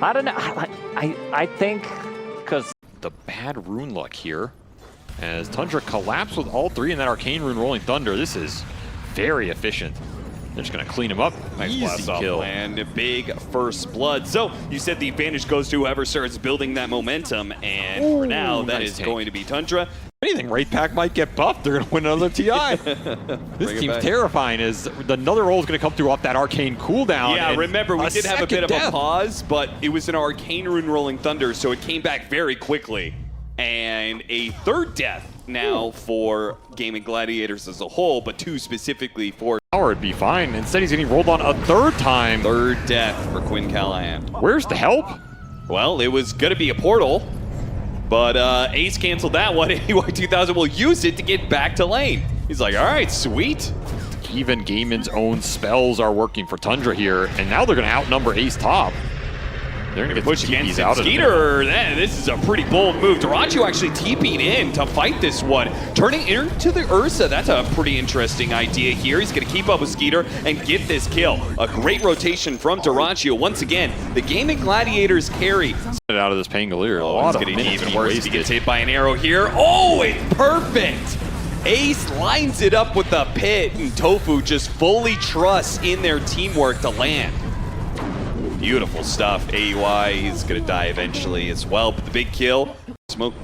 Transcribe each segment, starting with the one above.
I don't know. I think because the bad rune luck here as Tundra collapsed with all three in that arcane rune rolling thunder. This is very efficient. They're just going to clean him up. Nice Easy blast off kill. and a big first blood. So you said the advantage goes to whoever starts building that momentum, and for now that nice is tank. going to be Tundra. If anything, Raid Pack might get buffed. They're going to win another TI. This team's terrifying as another roll is going to come through off that arcane cooldown. Yeah, remember, we did have a bit of death. a pause, but it was an arcane rune rolling thunder, so it came back very quickly. And a third death now for Gaimin Gladiators as a whole, but two specifically for It'd be fine. Instead, he's getting rolled on a third time. third death for Quinn Callahan. Where's the help? Well, it was going to be a portal, but Ace canceled that one. AY 2000 will use it to get back to lane. He's like, all right, sweet. Even Gaimin's own spells are working for Tundra here, and now they're going to outnumber Ace top. They're going to Push against it. Skiter, this is a pretty bold move. Dyrachyo actually TP'd in to fight this one. Turning into the Ursa, that's a pretty interesting idea here. He's going to keep up with Skiter and get this kill. A great rotation from Dyrachyo. Once again, the Gaimin Gladiators carry. Out of this Pangolier. Oh, it's going to be even worse if he gets hit by an arrow here. Oh, it's perfect! Ace lines it up with the pit, and tOfu just fully trusts in their teamwork to land. Beautiful stuff. AUI, he's going to die eventually as well, but the big kill. Smoke.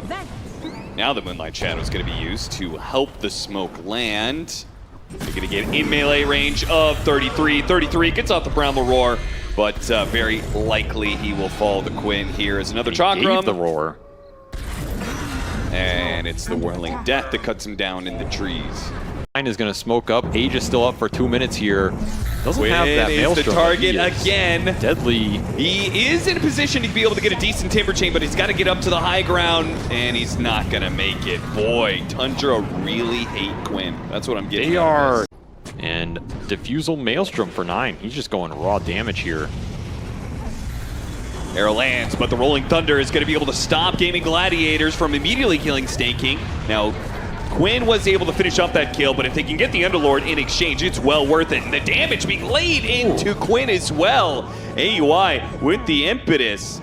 Now the Moonlight Shadow is going to be used to help the smoke land. They're going to get in melee range of 33. 33 gets off the Bramble Roar, but very likely he will fall to Quinn here as another Chakram. The roar. And it's the Whirling Death that cuts him down in the trees. Is going to smoke up. Age is still up for 2 minutes here. Doesn't Quinn have that is maelstrom. the target again. Deadly. He is in a position to be able to get a decent Timber Chain, but he's got to get up to the high ground, and he's not going to make it. Boy, Tundra really hate Quinn. That's what I'm getting. They are. And Diffusal Maelstrom for 9. He's just going raw damage here. Arrow lands, but the Rolling Thunder is going to be able to stop Gaimin Gladiators from immediately killing Sneyking. Now, Quinn was able to finish up that kill, but if they can get the Underlord in exchange, it's well worth it. And the damage being laid into Quinn as well. AUI with the impetus.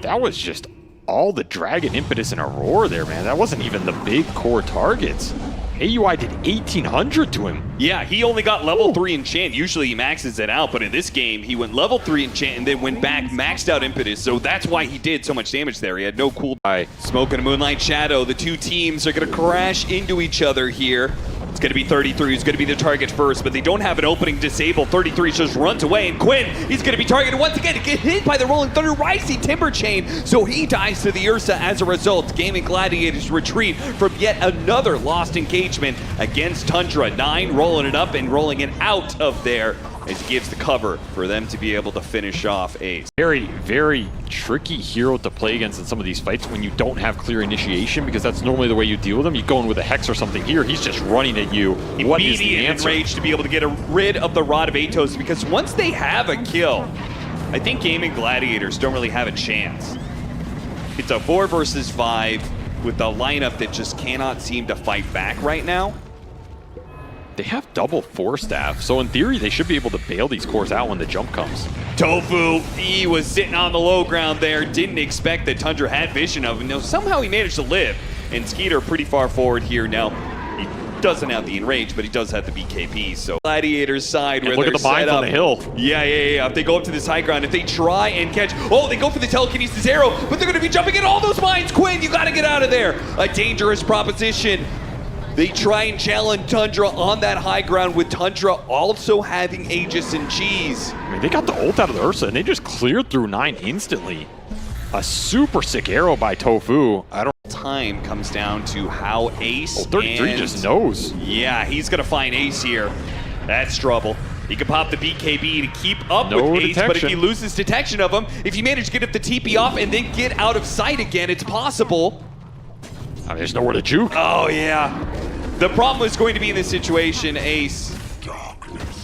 That was just all the Dragon impetus and Aurora there, man. That wasn't even the big core targets. AUI did 1,800 to him. Yeah, he only got level 3 enchant. Usually he maxes it out, but in this game, he went level 3 enchant and then went back, maxed out impetus. So that's why he did so much damage there. He had no cool. Smoke and a Moonlight Shadow. The two teams are going to crash into each other here. It's going to be 33 who's going to be the target first, but they don't have an opening disabled. 33 just runs away, and Quinn, he's going to be targeted once again. Get hit by the Rolling Thunder Rising Timber Chain, so he dies to the Ursa as a result. Gaimin Gladiators retreat from yet another lost engagement against Tundra. 9 rolling it up and rolling it out of there as he gives the cover for them to be able to finish off Ace. Very, very tricky hero to play against in some of these fights when you don't have clear initiation, because that's normally the way you deal with them. You go in with a Hex or something here. He's just running at you. What is the answer? Enraged to be able to get rid of the Rod of Atos, because once they have a kill, I think Gaimin Gladiators don't really have a chance. It's a 4 versus 5 with a lineup that just cannot seem to fight back right now. They have double 4-staff, so in theory they should be able to bail these cores out when the jump comes. tOfu, he was sitting on the low ground there, didn't expect that Tundra had vision of him. Now, somehow he managed to live, and Skiter pretty far forward here now. He doesn't have the enrage, but he does have the BKB, so Gladiators side where look at the mines on the hill. Yeah. If they go up to this high ground, if they try and catch, they go for the telekinesis arrow, but they're going to be jumping in all those mines. Quinn, you got to get out of there. A dangerous proposition. They try and challenge Tundra on that high ground, with Tundra also having Aegis and Cheese. I mean, they got the ult out of the Ursa, and they just cleared through 9 instantly. A super sick arrow by tOfu. Time comes down to how Ace 33 just knows. Yeah, he's going to find Ace here. That's trouble. He can pop the BKB to keep up with Ace, but if he loses detection of him, if you manage to get up the TP off and then get out of sight again, it's possible. I mean, there's nowhere to juke. Oh, yeah. The problem is going to be in this situation, Ace.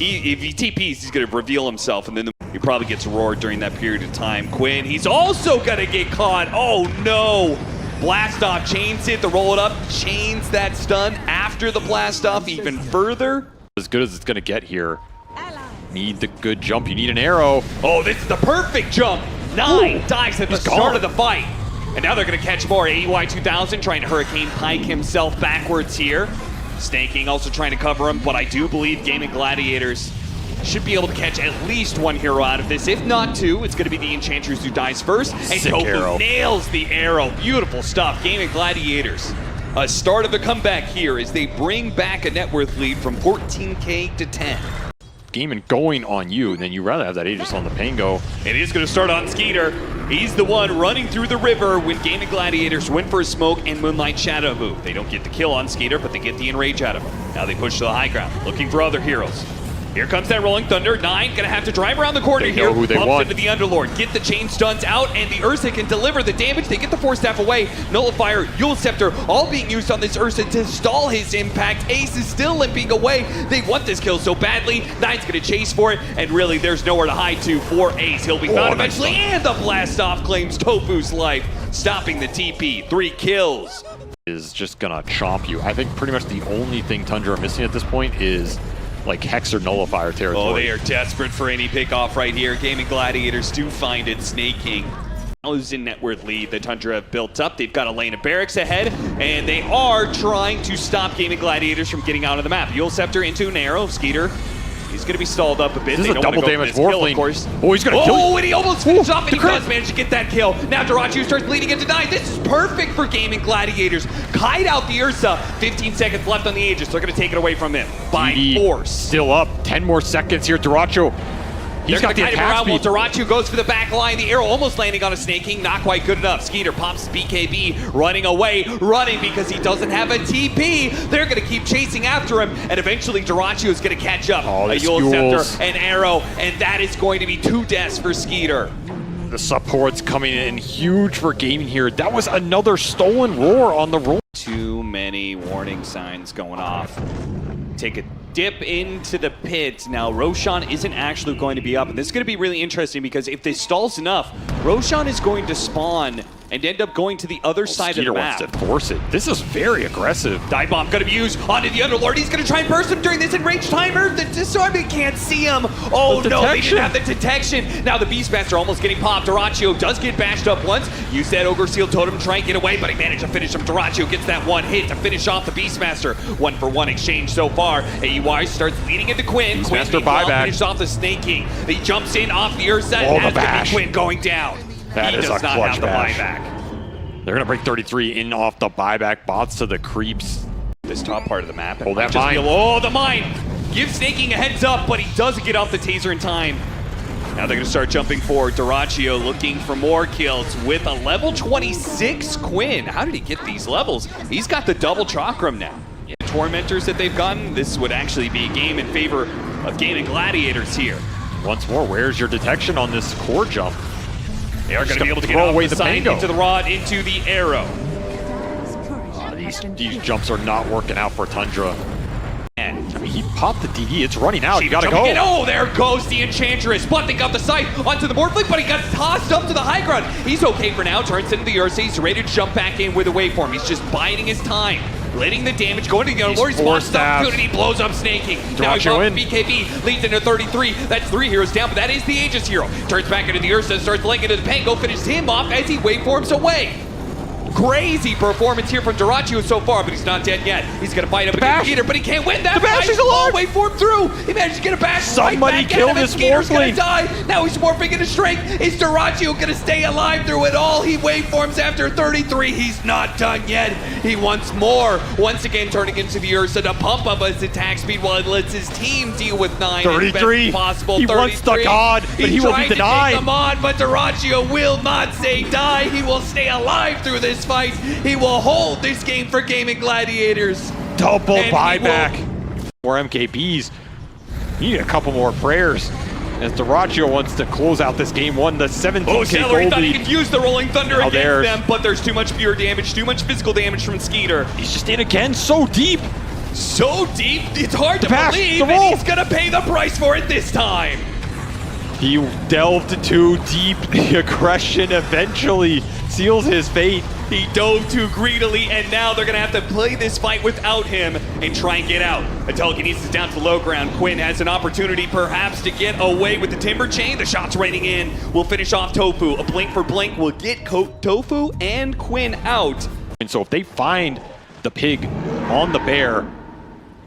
If he TPs, he's going to reveal himself, and then he probably gets roared during that period of time. Quinn, he's also going to get caught. Oh, no. Blast off, chains it, the roll it up, chains that stun after the blast off even further. As good as it's going to get here. Need the good jump. You need an arrow. Oh, this is the perfect jump. 9 dives at the start gone. of the fight. And now they're going to catch more. AEY 2000 trying to Hurricane Pike himself backwards here. Sneyking also trying to cover him, but I do believe Gaimin Gladiators should be able to catch at least 1 hero out of this. If not 2, it's going to be the Enchantress who dies first. And Sick tOfu arrow. nails the arrow. Beautiful stuff. Gaimin Gladiators. A start of the comeback here as they bring back a net worth lead from 14K to 10. Gaimin going on you, and then you rather have that Aegis on the Pango. It is going to start on Skiter. He's the one running through the river when Gaimin Gladiators win for a smoke and Moonlight Shadow move. They don't get the kill on Skiter, but they get the enrage out of him. Now they push to the high ground, looking for other heroes. Here comes that Rolling Thunder. 9 gonna have to drive around the corner They here. know who they Bumps want. into the Underlord. Get the chain stuns out, and the Ursa can deliver the damage. They get the Force Staff away. Nullifier, Yule Scepter, all being used on this Ursa to stall his impact. Ace is still limping away. They want this kill so badly. 9's gonna chase for it, and really there's nowhere to hide to for Ace. He'll be found eventually, and the blast off claims tOfu's life, stopping the TP. 3 kills. Is just gonna chomp you. I think pretty much the only thing Tundra are missing at this point is like Hex or Nullifier territory. Oh, they are desperate for any pickoff right here. Gaimin Gladiators do find it. Sneyking is in net worth lead. The Tundra have built up. They've got a lane of barracks ahead, and they are trying to stop Gaimin Gladiators from getting out of the map. Yule Scepter into an arrow. Skiter, he's going to be stalled up a bit. This They is a don't wanna double go for damage this kill, Warfling. of course. Oh, he's going to kill you. Oh, and he almost finished off, and he crit. does manage to get that kill. Now dyrachyo starts leading into 9. This is perfect for Gaimin Gladiators. Kite out the Ursa. 15 seconds left on the Aegis. They're going to take it away from him by DD force. Still up. 10 more seconds here. Dyrachyo. He's got the attack attack around while speed. dyrachyo goes for the back line. The arrow almost landing on a Sneyking. Not quite good enough. Skiter pops BKB, running away, running because he doesn't have a TP. They're going to keep chasing after him, and eventually dyrachyo is going to catch up. Oh, A the Yule Skules. Scepter, an arrow, and that is going to be 2 deaths for Skiter. The support's coming in huge for Gaimin here. That was another stolen roar on the roll. Too many warning signs going off. Take a dip into the pit. Now, Roshan isn't actually going to be up, and this is going to be really interesting because if this stalls enough, Roshan is going to spawn and end up going to the other side of the Skiter map. wants to force it. This is very aggressive. Dive bomb gonna be used onto the Underlord. He's gonna try and burst him during this enraged timer. The Disarming can't see him. Oh The no, they detection. didn't have the detection. Now the Beastmaster almost getting popped. Dyrachyo does get bashed up once. Use that Ogre Seal Totem to try and get away, but he managed to finish him. Dyrachyo gets that 1 hit to finish off the Beastmaster. 1-for-1 exchange so far. AEY starts leading into Quinn. Beastmaster Quinn meanwhile buyback. finishes off the Sneyking. He jumps in off the Ursa. Oh, and the that's gonna be bash. Quinn going down. That he is does a not clutch have the bash. buyback. They're going to break 33 in off the buyback. Bots to the creeps. This top part of the map. Oh, that Just mine. oh, the mine! Give Sneyking a heads up, but he doesn't get off the taser in time. Now they're going to start jumping forward. Dyrachyo looking for more kills with a level 26 Quinn. How did he get these levels? He's got the double chakram now. Yeah, Tormentors that they've gotten, this would actually be a game in favor of Gaimin Gladiators here. Once more, where's your detection on this core jump? They are going to be able to get throw off away the the side, Pango. into the rod, into the arrow. These jumps are not working out for Tundra. And I mean, he popped the DD. It's running out. You gotta jumping go. in. Oh, there goes the Enchantress. But they got the sight onto the board flick, but he got tossed up to the high ground. He's okay for now. Turns into the Ursa. He's ready to jump back in with a waveform. He's just biding his time. Letting the damage go into the Underlord. He's forced lost opportunity. Blows up Sneyking. Now he Dyrachyo drops BKB. Leads into 33. That's 3 heroes down, but that is the Aegis hero. Turns back into the Ursa. Starts laying into the Pango. Finishes him off as he waveforms away. Crazy performance here from Dyrachyo so far, but he's not dead yet. He's gonna fight up against Skiter, but he can't win that. The bash fight. is alive. Wait for him through. He managed to get a bash. Somebody right back kill at him, and this Skiter's gonna Morphling. die. Now he's morphing into strength. Is Dyrachyo gonna stay alive through it all? He waveforms after 33. He's not done yet. He wants more. Once again, turning into the Ursa to pump up his attack speed while it lets his team deal with 9 as best 33. possible. He wants the 33. god, but he will be tried to denied. take them on, but Dyrachyo will not say die. He will stay alive through this fight. He will hold this game for Gaimin Gladiators. Double And he buyback. More MKBs. You need a couple more prayers. As Dyrachyo wants to close out this game 1, the 17K Oh, Seleri gold thought he lead. could use the Rolling Thunder Now against there's- them, but there's too much pure damage, too much physical damage from Skiter. He's just in again, so deep. So deep, it's hard to Pass, believe, the and roll. he's gonna pay the price for it this time. He delved too deep. The aggression eventually seals his fate. He dove too greedily, and now they're gonna have to play this fight without him. and try and get out. A telekinesis down to the low ground. Quinn has an opportunity perhaps to get away with the timber chain. The shot's raining in. We'll finish off tOfu. A blink for blink will get tOfu and Quinn out. And so if they find the pig on the bear,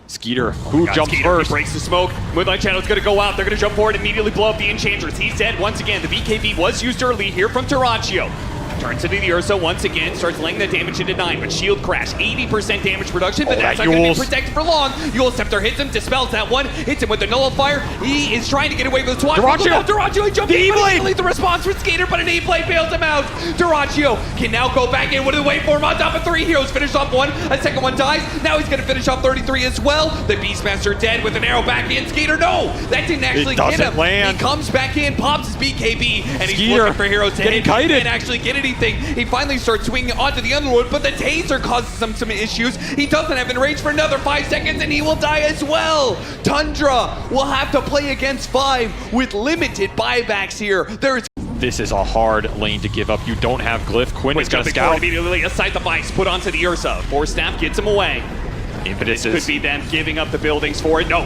Skiter, who jumps Skiter, first. He breaks the smoke. Moonlight Shadow's gonna go out. They're gonna jump forward, immediately blow up the Enchantress. He's dead once again. The BKB was used early here from dyrachyo. Turns into the Ursa once again, starts laying that damage into 9, but shield crash, 80% damage production, but that's not going to be protected for long. Yule Scepter hits him, dispels that one, hits him with the nullifier. He is trying to get away with the swat. dyrachyo, he jumped in, immediately the response from Skiter, but an E-blade bails him out. dyrachyo can now go back in with the waveform on top of 3 heroes, finish off 1, a second one dies, now he's going to finish off 33 as well. The Beastmaster dead with an arrow back in. Skiter, no, that didn't actually hit him. Land. He comes back in, pops his BKB, and he's looking for heroes to hit. He can't actually get anything. He finally starts swinging onto the Underlord, but the taser causes him some issues. He doesn't have enraged for another 5 seconds, and he will die as well. Tundra will have to play against 5 with limited buybacks here. This is a hard lane to give up. You don't have Glyph. Quinn is going to scout. Immediately, a sight device put onto the Ursa. Force Staff gets him away. Impetus This could be them giving up the buildings for it. No.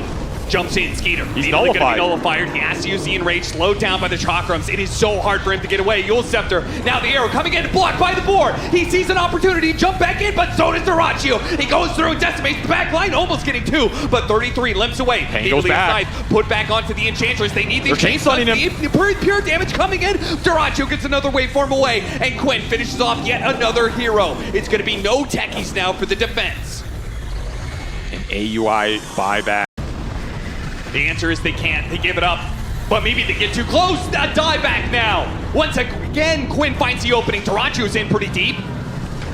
Jumps in, Skiter. He's nullified. nullified. Nullified. He has to use the enrage, slowed down by the chakrams. It is so hard for him to get away. Yule Scepter, now the arrow coming in, blocked by the board. He sees an opportunity, jump back in, but so does dyrachyo. He goes through, decimates the back line, almost getting 2, but 33 limps away. Pain goes back. Put back onto the Enchantress. They need the chainsunning him. Pure damage coming in. dyrachyo gets another waveform away, and Quinn finishes off yet another hero. It's going to be no techies now for the defense. An AUI buyback. The answer is they can't. They give it up. But maybe they get too close. A dieback now. Once again, Quinn finds the opening. dyrachyo's in pretty deep.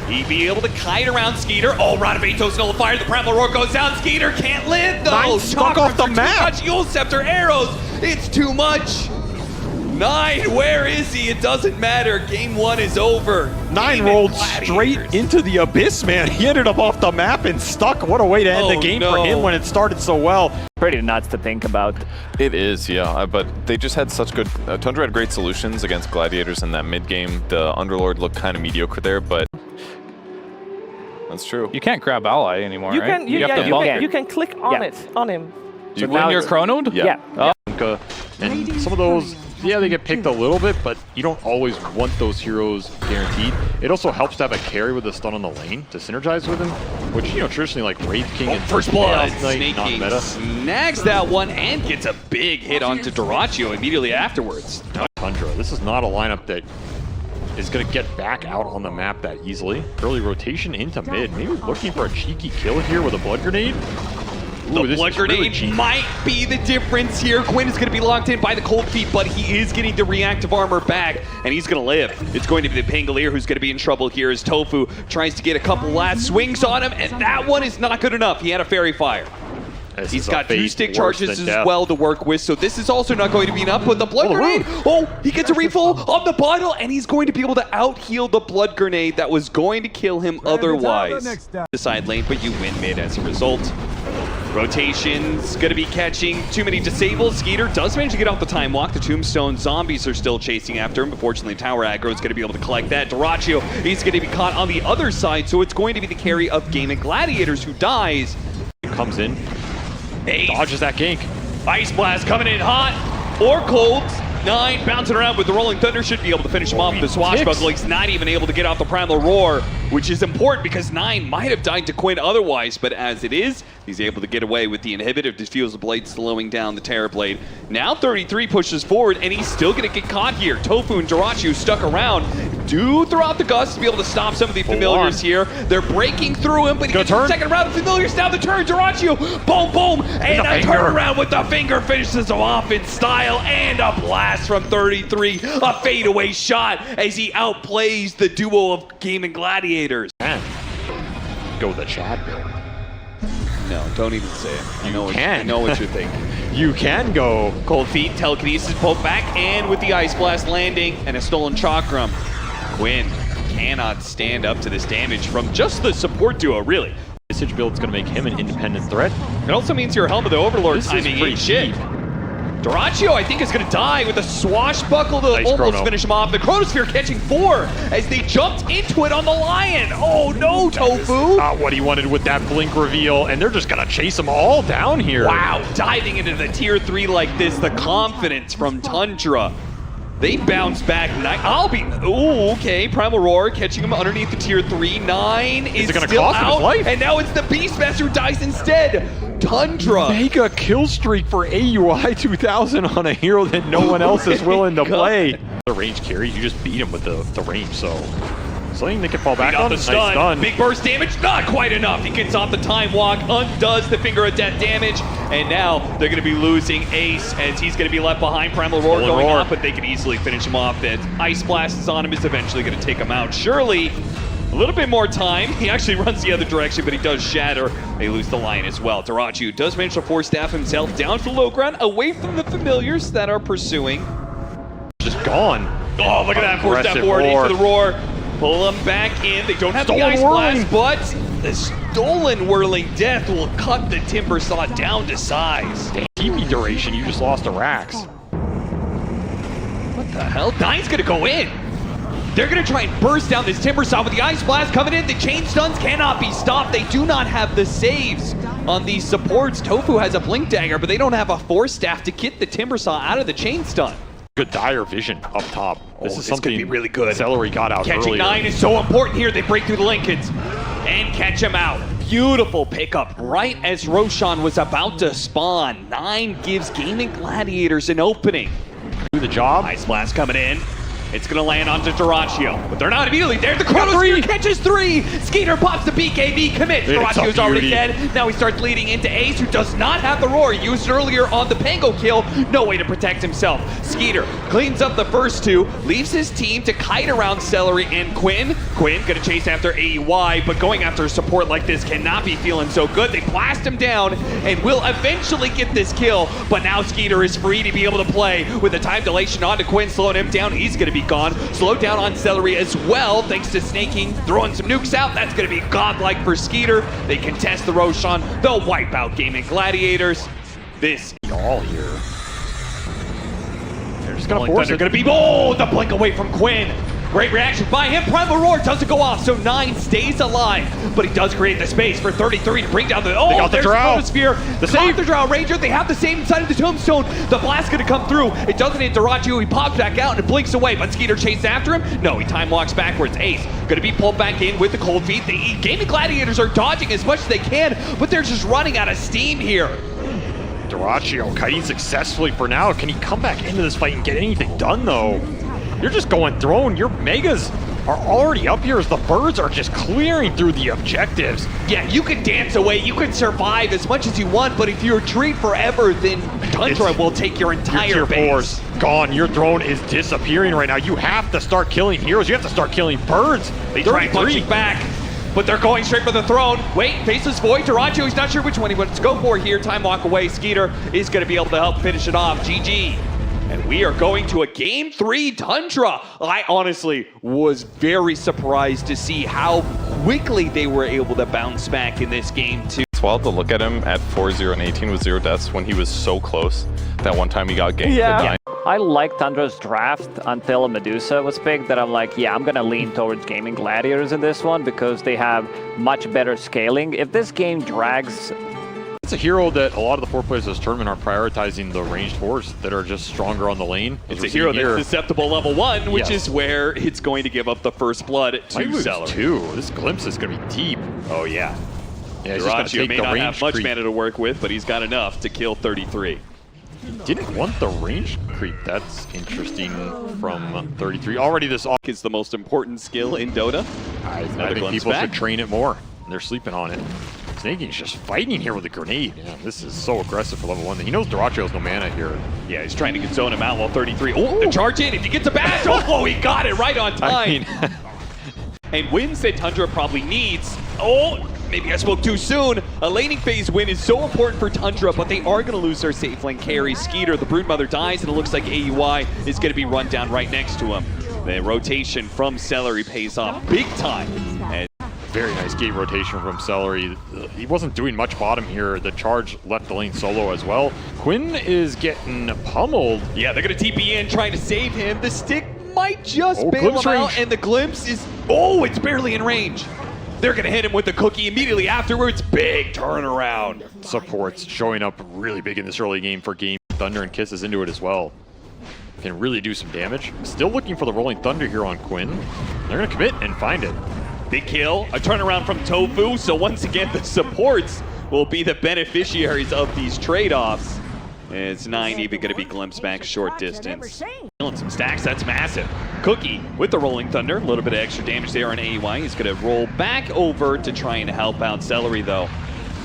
He'd be able to kite around Skiter. Oh, Radavatos nullifier. The Primal Roar goes down. Skiter can't live, though. 9 stuck off the map. Yule Scepter arrows. It's too much. 9, where is he? It doesn't matter. Game 1 is over. 9 rolled straight into the abyss, man. He ended up off the map and stuck. What a way to end the game for him when it started so well. Pretty nuts to think about. It is, yeah, but they just had such good... Tundra had great solutions against Gladiators in that mid-game. The Underlord looked kind of mediocre there, but... That's true. You can't grab ally anymore, you right? Can, you can click on it, on him. So when you're chronoed? Yeah. And some of those, yeah, they get picked a little bit, but you don't always want those heroes guaranteed. It also helps to have a carry with a stun on the lane to synergize with him, which, you know, traditionally like Wraith King and First Blood. Sneyking snags that one and gets a big hit onto dyrachyo immediately afterwards. Tundra, this is not a lineup that is going to get back out on the map that easily. Early rotation into mid, maybe looking for a cheeky kill here with a blood grenade. Ooh, the blood grenade might be the difference here. Quinn is going to be locked in by the cold feet, but he is getting the reactive armor back, and he's going to live. It's going to be the Pangolier who's going to be in trouble here as tOfu tries to get a couple last swings on him, and that one is not good enough. He had a Fairy Fire. He's got 2 stick charges as well to work with, so this is also not going to be enough. But the blood grenade, he gets a refill of the bottle, and he's going to be able to out-heal the blood grenade that was going to kill him otherwise. The side lane, but you win mid as a result. Rotation's going to be catching too many disables. Skiter does manage to get off the time walk. The Tombstone zombies are still chasing after him. Unfortunately, Tower Aggro is going to be able to collect that. dyrachyo, he's going to be caught on the other side, so it's going to be the carry of Gaimin Gladiators who dies. Comes in, dodges that gank. Ice Blast coming in hot or cold. 9 bouncing around with the Rolling Thunder should be able to finish him off with the swashbuckle. He's not even able to get out the Primal Roar, which is important because 9 might have died to Quinn otherwise, but as it is, he's able to get away with the inhibitive Diffusal Blade slowing down the Terror Blade. Now 33 pushes forward, and he's still going to get caught here. tOfu and dyrachyo stuck around. Do throughout the Gust to be able to stop some of the familiars here. They're breaking through him, but he gets the second round of familiars. Now the turn, dyrachyo, boom, boom, and a turnaround with the finger finishes him off in style, and a blast from 33. A fadeaway shot as he outplays the duo of Gaimin Gladiators. Man, go the Chad build. No, don't even say it. I know what you're thinking. You can go. Cold Feet, telekinesis pulled back, and with the Ice Blast landing and a stolen chakram, Quinn cannot stand up to this damage from just the support duo, really. Visage build is going to make him an independent threat. It also means your Helm of the Overlord This is timing pretty ain't shit. cheap. dyrachyo, I think, is going to die with a swashbuckle to Nice almost chrono. finish him off. The Chronosphere catching 4 as they jumped into it on the Lion. Oh no, tOfu! Not what he wanted with that blink reveal, and they're just gonna chase them all down here. Wow, diving into the tier 3 like this, the confidence from Tundra. They bounce back. Ooh, okay. Primal Roar catching him underneath the tier 3. 9 is it gonna still cost him his out, life? and now it's the Beastmaster who dies instead. Tundra. Mega kill streak for AUI 2000 on a hero that no one else is willing to play. The range carry, you just beat him with the range, so something they can fall back on. The Nice stun. stun. Big burst damage, not quite enough. He gets off the time walk, undoes the finger of death damage, and now they're going to be losing Ace as he's going to be left behind. Primal Roar Stolen going Roar. up, but they can easily finish him off. That Ice Blast is on him, is eventually going to take him out. Surely, a little bit more time. He actually runs the other direction, but he does shatter. They lose the Lion as well. dyrachyo does manage to force staff himself down to the low ground, away from the familiars that are pursuing. Just gone. Oh, look at that. Force staff Aggressive forward roar. into the Roar. Pull them back in. They don't have Stolen the Ice Whirling. Blast, but the stolen Whirling Death will cut the Timber Saw down to size. TP duration, you just lost to Rax. What the hell? Dying's gonna go in. They're gonna try and burst down this Timber Saw with the Ice Blast coming in. The chain stuns cannot be stopped. They do not have the saves on these supports. tOfu has a Blink Dagger, but they don't have a Force Staff to get the Timber Saw out of the chain stun. Good dire vision up top. This is this something could be really good. Seleri got out Catching earlier. 9 is so important here. They break through the Lincolns and catch him out. Beautiful pickup right as Roshan was about to spawn. 9 gives Gaimin Gladiators an opening. Do the job. Ice Blast coming in. It's going to land onto dyrachyo, but they're not immediately there. The Chronosphere catches 3. Skiter pops the BKB, commits. It's a dyrachyo's already beauty. dead. Now he starts leading into Ace, who does not have the Roar. He used it earlier on the Pango kill. No way to protect himself. Skiter cleans up the first 2, leaves his team to kite around Seleri and Quinn. Quinn going to chase after AUI, but going after a support like this cannot be feeling so good. They blast him down and will eventually get this kill, but now Skiter is free to be able to play with the time dilation onto Quinn, slowing him down. He's going to be gone. Slowed down on Seleri as well, thanks to Sneyking throwing some nukes out. That's going to be godlike for Skiter. They contest the Roshan. They'll wipe out Gaimin Gladiators. This All here. They're just gonna force it. going to be the blink away from Quinn. Great reaction by him. Primal Roar doesn't go off, so 9 stays alive, but he does create the space for 33 to bring down the. Oh, got the there's drow. Chronosphere. The Caught save. the Drow Ranger. They have the same side of the Tombstone. The blast going to come through. It doesn't hit dyrachyo. He pops back out and it blinks away, but Skiter chases after him. No, he time walks backwards. Ace going to be pulled back in with the cold feet. The Gaimin Gladiators are dodging as much as they can, but they're just running out of steam here. dyrachyo kiting successfully for now. Can he come back into this fight and get anything done, though? You're just going throne. Your Megas are already up here as the birds are just clearing through the objectives. Yeah, you can dance away, you can survive as much as you want, but if you retreat forever, then Tundra will take your entire Your tier base. 4's gone. Your throne is disappearing right now. You have to start killing heroes. You have to start killing birds. They try punching back, but they're going straight for the throne. Wait, Faceless Void, dyrachyo, he's not sure which one he wants to go for here. Time walk away, Skiter is going to be able to help finish it off. GG. And we are going to a Game 3 Tundra. I honestly was very surprised to see how quickly they were able to bounce back in this game too. It's wild to look at him at 4-0 and 18 with 0 deaths when he was so close. That one time he got ganked. Yeah. I like Tundra's draft until Medusa was picked, that I'm like, yeah, I'm going to lean towards Gaimin Gladiators in this one because they have much better scaling. If this game drags... It's a hero that a lot of the 4 players of this tournament are prioritizing the ranged 4s that are just stronger on the lane. It's a hero that's susceptible level 1, which Yes. is where it's going to give up the first blood to Might lose Seleri. 2. This glimpse is going to be deep. Oh yeah. Yeah, he's just going to dyrachyo take may the not range have much creep. mana to work with, but he's got enough to kill 33. Didn't want the range creep. That's interesting from 33. Already this off. Is the most important skill in Dota. I Another think glimpse people back. should train it more. They're sleeping on it. Sneyking is just fighting here with a grenade. Yeah, this is so aggressive for level 1. He knows dyrachyo has no mana here. Yeah, he's trying to zone him out while 33. Oh, the charge in. If he gets a bash, oh, he got it right on time. I mean, And wins that Tundra probably needs. Oh, maybe I spoke too soon. A laning phase win is so important for Tundra, but they are going to lose their safe lane carry. Skiter, the Broodmother dies, and it looks like AUI is going to be run down right next to him. The rotation from Seleri pays off big time. And Very nice gate rotation from Seleri. He wasn't doing much bottom here. The charge left the lane solo as well. Quinn is getting pummeled. Yeah, they're going to TP in, trying to save him. The stick might just bail glimpse him out, range. and the glimpse is... Oh, it's barely in range. They're going to hit him with the cookie immediately afterwards. Big turnaround. Supports showing up really big in this early game for Game. Thunder and Kisses into it as well. Can really do some damage. Still looking for the Rolling Thunder here on Quinn. They're going to commit and find it. Big kill, a turnaround from tOfu. So once again, the supports will be the beneficiaries of these trade-offs. It's 9 even going to be glimpsed back short distance. Killing some stacks, that's massive. Cookie with the Rolling Thunder, a little bit of extra damage there on AY. He's going to roll back over to try and help out Seleri though.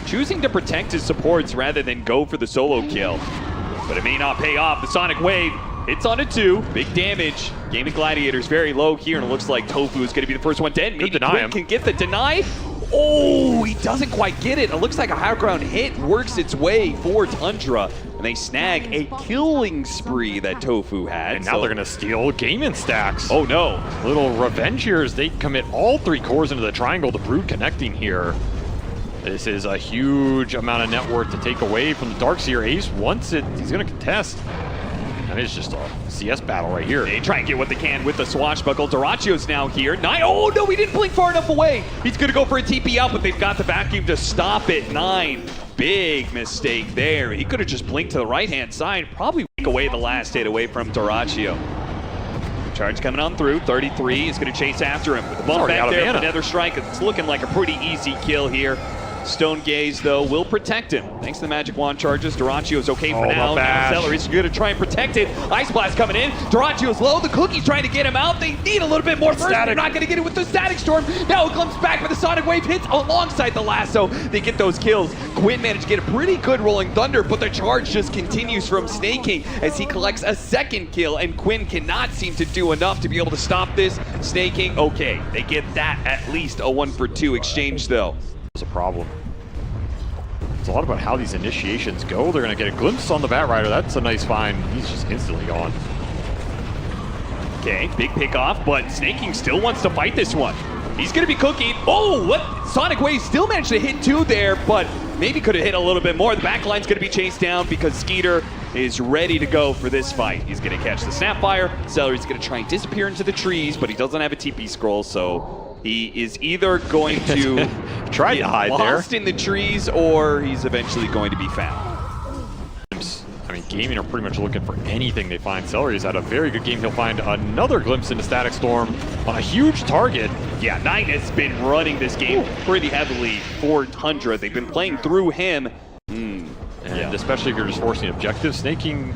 Choosing to protect his supports rather than go for the solo kill. But it may not pay off. The Sonic Wave hits on it too. Big damage. Gaimin Gladiators very low here, and it looks like tOfu is going to be the first one dead. Maybe Quinn can get the deny. Oh, he doesn't quite get it. It looks like a high ground hit works its way for Tundra, and they snag a killing spree that tOfu had. And now they're going to steal Gaimin stacks. Oh no. Little revenge here as they commit all 3 cores into the triangle. The Brood connecting here. This is a huge amount of net worth to take away from the Darkseer. Ace wants it. He's going to contest. And it's just a CS battle right here. They try and get what they can with the swashbuckle. Dyrachyo's now here. Oh no, he didn't blink far enough away. He's going to go for a TP out, but they've got the vacuum to stop it. 9. Big mistake there. He could have just blinked to the right-hand side. Probably take away the last hit away from Dyrachyo. Charge coming on through. 33 is going to chase after him. With the bump back there, the Nether Strike. It's looking like a pretty easy kill here. Stone Gaze, though, will protect him. Thanks to the Magic Wand charges, Dyrachyo's okay for now. Now Seleri's going to try and protect it. Ice Blast coming in. Dyrachyo's low. The Cookie's trying to get him out. They need a little bit more first. They're not going to get it with the Static Storm. Now it comes back, but the Sonic Wave hits alongside the lasso. They get those kills. Quinn managed to get a pretty good Rolling Thunder, but the charge just continues from Sneyking as he collects a second kill, and Quinn cannot seem to do enough to be able to stop this. Sneyking, okay, they get that at least a 1-for-2 exchange, though. It's a problem. It's a lot about how these initiations go. They're going to get a glimpse on the Batrider. That's a nice find. He's just instantly gone. Okay, big pick off, but Sneyking still wants to fight this one. He's going to be cooking. Oh, what? Sonic Wave still managed to hit 2 there, but maybe could have hit a little bit more. The backline's going to be chased down because Skiter is ready to go for this fight. He's going to catch the Snapfire. Seleri's going to try and disappear into the trees, but he doesn't have a TP scroll, so he is either going to try to hide there, lost in the trees, or he's eventually going to be found. I mean, Gaimin are pretty much looking for anything they find. Seleri's had a very good game. He'll find another glimpse into Static Storm on a huge target. Yeah, Knight has been running this game pretty heavily for Tundra. They've been playing through him. And especially if you're just forcing objectives, Sneyking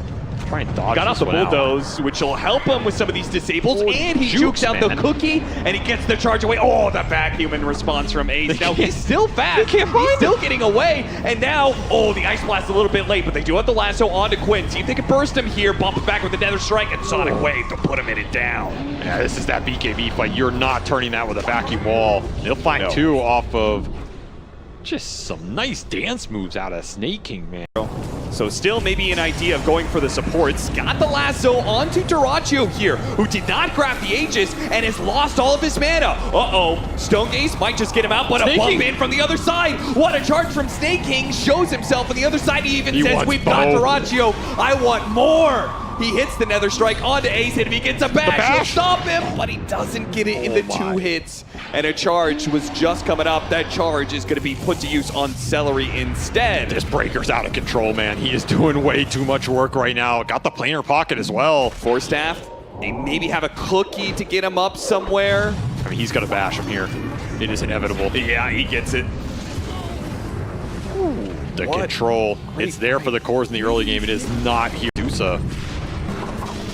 try and dodge. Got off the bulldoze, which will help him with some of these disables, and he jukes out the Cookie, and he gets the charge away. Oh, the vacuum in response from Ace. Now he's still fast. He's still getting away, and now, oh, the Ice Blast a little bit late, but they do have the lasso onto Quinn. See if they can burst him here, bump it back with the Nether Strike, and Sonic Wave to put him in it down. Yeah, this is that BKB fight. You're not turning that with a vacuum wall. They'll find 2 off of just some nice dance moves out of Sneyking, man. So still maybe an idea of going for the supports. Got the lasso onto Dyrachyo here, who did not grab the Aegis and has lost all of his mana. Uh-oh, Stone Gaze might just get him out, but a bump in from the other side. What a charge from Sneyking, shows himself on the other side. He even says, we've got Dyrachyo, I want more. He hits the Nether Strike onto Ace, and if he gets a bash, he'll stop him, but he doesn't get it in the 2 hits. And a charge was just coming up. That charge is going to be put to use on Seleri instead. This Breaker's out of control, man. He is doing way too much work right now. Got the planar pocket as well. Force Staff, they maybe have a Cookie to get him up somewhere. I mean, he's going to bash him here. It is inevitable. Yeah, he gets it. The control, it's there for the cores in the early game. It is not here. Dusa.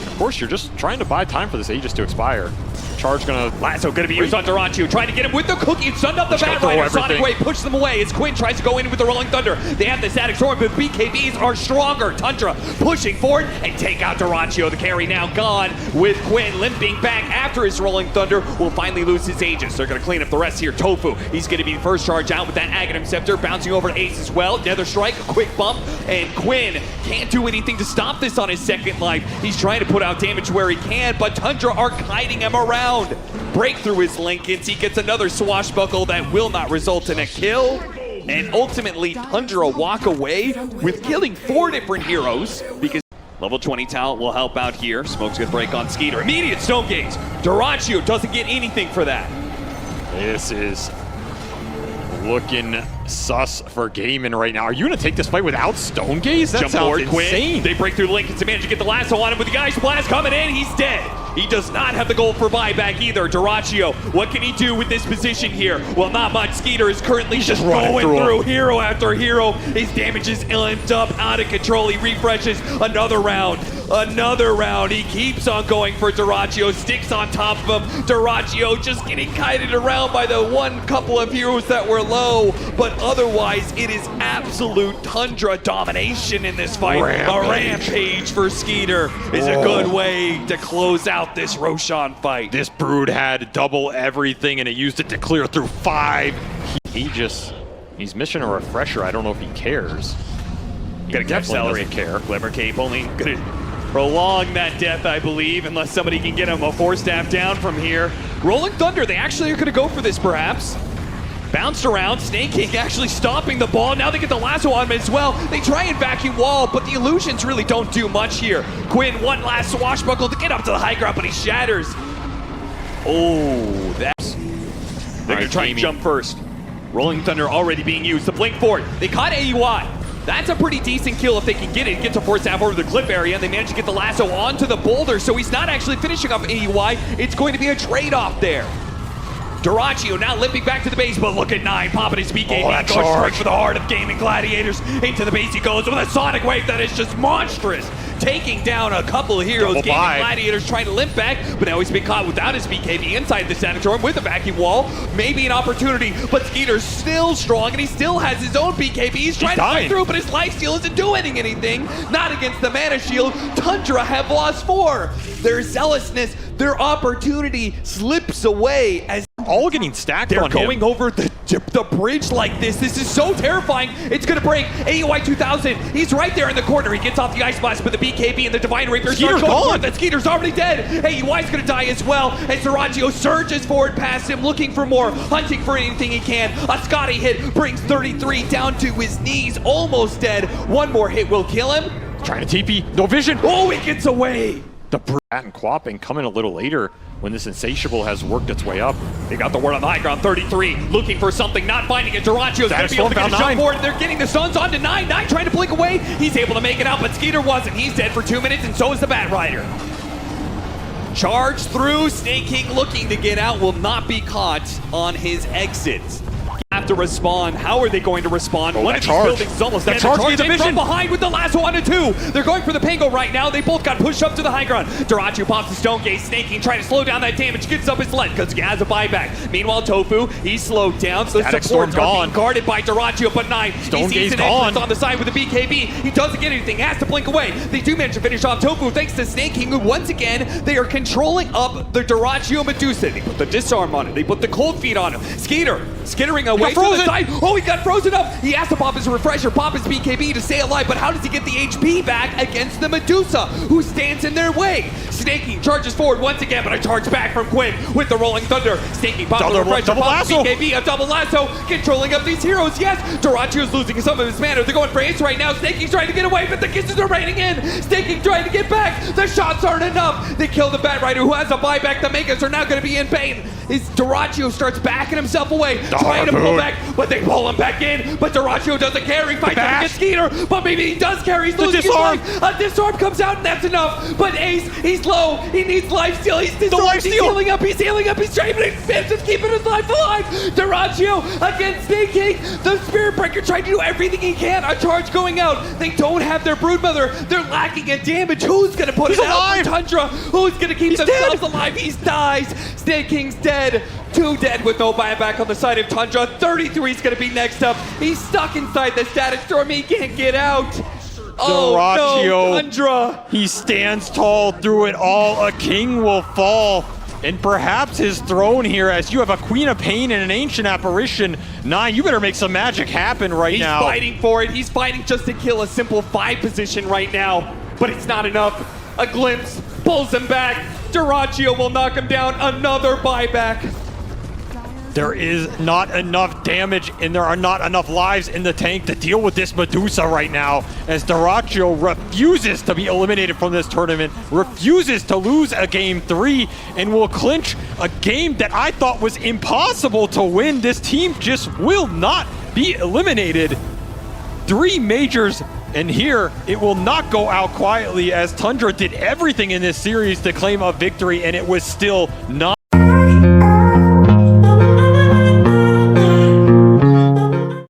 Of course, you're just trying to buy time for this Aegis to expire. Charge gonna... Lasso gonna be used on Dyrachyo, trying to get him with the Cookie. Sunned up the Batrider. Sonic Wave pushes them away as Quinn tries to go in with the Rolling Thunder. They have the Static Storm, but BKBs are stronger. Tundra pushing forward and take out Dyrachyo. The carry now gone with Quinn limping back after his Rolling Thunder. Will finally lose his Aegis. They're gonna clean up the rest here. tOfu, he's gonna be the first charge out with that Aghanim Scepter, bouncing over to Ace as well. Nether Strike, a quick bump, and Quinn can't do anything to stop this on his second life. He's trying to put out damage where he can, but Tundra are kiting him around. round. Breakthrough is Lincoln's. He gets another swashbuckle that will not result in a kill. And ultimately, Tundra walk away with killing 4 different heroes because level 20 talent will help out here. Smoke's gonna break on Skiter. Immediate stone gaze. Dyrachyo doesn't get anything for that. This is looking sus for Gaimin right now. Are you going to take this fight without Stone Gaze? That Jump sounds forward, insane. Quinn. They break through Lincoln to manage to get the lasso on him with the Ice Blast coming in. He's dead. He does not have the gold for buyback either. Dyrachyo, what can he do with this position here? Well, not much. Skiter is currently just going through hero after hero. His damage is amped up, out of control. He refreshes another round. Another round. He keeps on going for Dyrachyo, sticks on top of him. Dyrachyo just getting kited around by the couple of heroes that were low, but otherwise it is absolute Tundra domination in this fight. A rampage for Skiter is a good way to close out this Roshan fight. This Brood had double everything and it used it to clear through 5. He's missing a refresher. I don't know if he cares. Gonna catch Seleri. Care. Glimmer Cape only gonna prolong that death, I believe, unless somebody can get him a 4-staff down from here. Rolling Thunder, they actually are gonna go for this perhaps. Bounced around, Sneyking actually stopping the ball. Now they get the lasso on him as well. They try and vacuum wall, but the illusions really don't do much here. Quinn, one last swashbuckle to get up to the high ground, but he shatters. Oh, that's... They're gonna try and jump first. Rolling Thunder already being used. The blink forward. They caught AUI. That's a pretty decent kill if they can get it. Gets a 4-staff over the cliff area, and they manage to get the lasso onto the boulder, so he's not actually finishing off AUI. It's going to be a trade-off there. Dyrachyo now limping back to the base, but look at 9 popping his BKB, goes straight for the heart of Gaimin Gladiators. Into the base he goes with a sonic wave that is just monstrous, taking down a couple of heroes. Gaimin Gladiators trying to limp back, but now he's been caught without his BKB inside the sanatorium with a vacuum wall. Maybe an opportunity, but Skiter's still strong and he still has his own BKB. He's trying to fight through, but his lifesteal isn't doing anything. Not against the mana shield. Tundra have lost 4. Their zealousness, their opportunity slips away as all getting stacked on him. They're going over the bridge like this. This is so terrifying. It's going to break. AUI 2000. He's right there in the corner. He gets off the Ice Blast, but the BKB and the Divine Rapier starts going forward. That Skiter's already dead. AUI's going to die as well. And Dyrachyo surges forward past him, looking for more, hunting for anything he can. A Scotty hit brings 33 down to his knees, almost dead. One more hit will kill him. Trying to TP. No vision. Oh, he gets away. The and Quapping coming a little later when this Insatiable has worked its way up. They got the word on the high ground, 33, looking for something, not finding it. Dyrachyo's going to be able to get a jump forward. They're getting the stuns onto 9. 9 trying to blink away. He's able to make it out, but Skiter wasn't. He's dead for 2 minutes, and so is the Bat Rider. Charge through, Sneyking looking to get out, will not be caught on his exit. Have to respond. How are they going to respond? One of these buildings is almost dead. Charge in from behind with the lasso onto 2. They're going for the Pango right now. They both got pushed up to the high ground. Dyrachyo pops the Stone Gaze. Sneyking trying to slow down that damage. Gets up his leg because he has a buyback. Meanwhile, tOfu, he's slowed down. So the supports are being guarded by Dyrachyo, but 9. Stone Gaze gone. On the side with the BKB. He doesn't get anything. Has to blink away. They do manage to finish off tOfu thanks to Sneyking, who once again, they are controlling up the Dyrachyo Medusa. They put the disarm on it. They put the cold feet on him. Skiter, skittering away from the side. Oh, he got frozen up. He has to pop his refresher, pop his BKB to stay alive, but how does he get the HP back against the Medusa, who stands in their way? Sneyking charges forward once again, but a charge back from Quinn with the Rolling Thunder. Sneyking pops the refresher, pops the BKB, a double lasso, controlling up these heroes. Yes, Dyrachyo's losing some of his mana. They're going for ace right now. Sneyking trying to get away, but the kisses are raining in. Sneyking trying to get back. The shots aren't enough. They kill the Bat Rider, who has a buyback. The Megas are now going to be in pain. His Dyrachyo starts backing himself away, trying to pull back, but they pull him back in. But Dyrachyo doesn't care. He fights against Skiter, but maybe he does care. He's losing his life. A disarm comes out, and that's enough. But Ace, he's low. He needs life steal. He's disarmed. He's healing up. He's healing up. He's trying to just keeping his life alive. Dyrachyo against Sneyking. The Spirit Breaker trying to do everything he can. A charge going out. They don't have their Broodmother. They're lacking in damage. Who's going to put it out for Tundra? Who's going to keep themselves alive? He dies. Sneyking's dead. 2 dead with no buyback on the side of Tundra. 33 is going to be next up. He's stuck inside the static storm. He can't get out. Oh no, Tundra. He stands tall through it all. A king will fall. And perhaps his throne here, as you have a Queen of Pain and an Ancient Apparition. 9, you better make some magic happen now. He's fighting for it. He's fighting just to kill a simple 5 position right now. But it's not enough. A glimpse pulls him back. dyrachyo will knock him down. Another buyback. There is not enough damage and there are not enough lives in the tank to deal with this Medusa right now, as dyrachyo refuses to be eliminated from this tournament, refuses to lose a game 3, and will clinch a game that I thought was impossible to win. This team just will not be eliminated. 3 majors, and here it will not go out quietly, as Tundra did everything in this series to claim a victory, and it was still not